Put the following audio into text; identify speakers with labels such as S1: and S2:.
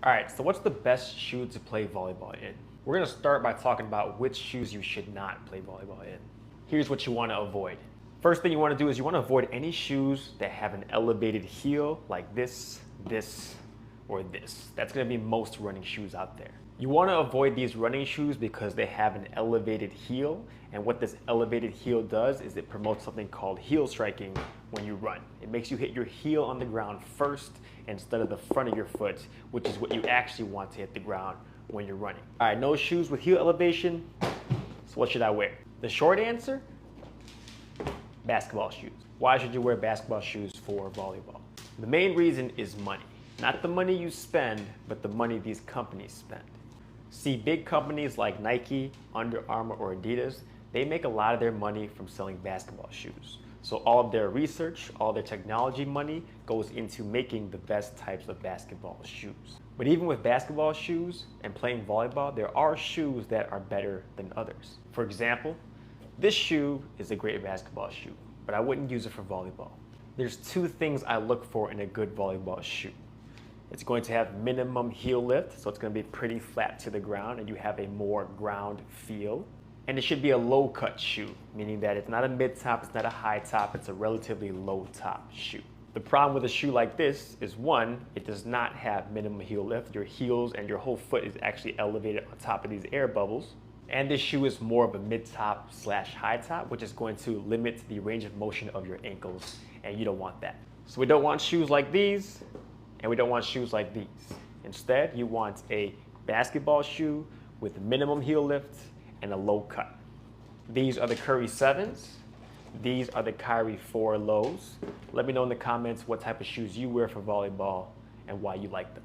S1: All right, so what's the best shoe to play volleyball in? We're gonna start by talking about which shoes you should not play volleyball in. Here's what you wanna avoid. First thing you wanna do is you wanna avoid any shoes that have an elevated heel like this, or this. That's gonna be most running shoes out there. You wanna avoid these running shoes because they have an elevated heel, and what this elevated heel does is it promotes something called heel striking when you run. It makes you hit your heel on the ground first instead of the front of your foot, which is what you actually want to hit the ground when you're running. All right, no shoes with heel elevation, so what should I wear? The short answer, basketball shoes. Why should you wear basketball shoes for volleyball? The main reason is money. Not the money you spend, but the money these companies spend. See, big companies like Nike, Under Armour, or Adidas, they make a lot of their money from selling basketball shoes. So all of their research, all their technology money goes into making the best types of basketball shoes. But even with basketball shoes and playing volleyball, there are shoes that are better than others. For example, this shoe is a great basketball shoe, but I wouldn't use it for volleyball. There's two things I look for in a good volleyball shoe. It's going to have minimum heel lift, so it's going to be pretty flat to the ground and you have a more ground feel. And it should be a low cut shoe, meaning that it's not a mid top, it's not a high top, it's a relatively low top shoe. The problem with a shoe like this is one, it does not have minimum heel lift. Your heels and your whole foot is actually elevated on top of these air bubbles. And this shoe is more of a mid top / high top, which is going to limit the range of motion of your ankles, and you don't want that. So we don't want shoes like these, and we don't want shoes like these. Instead, you want a basketball shoe with minimum heel lift and a low cut. These are the Curry 7s. These are the Kyrie 4 lows. Let me know in the comments what type of shoes you wear for volleyball and why you like them.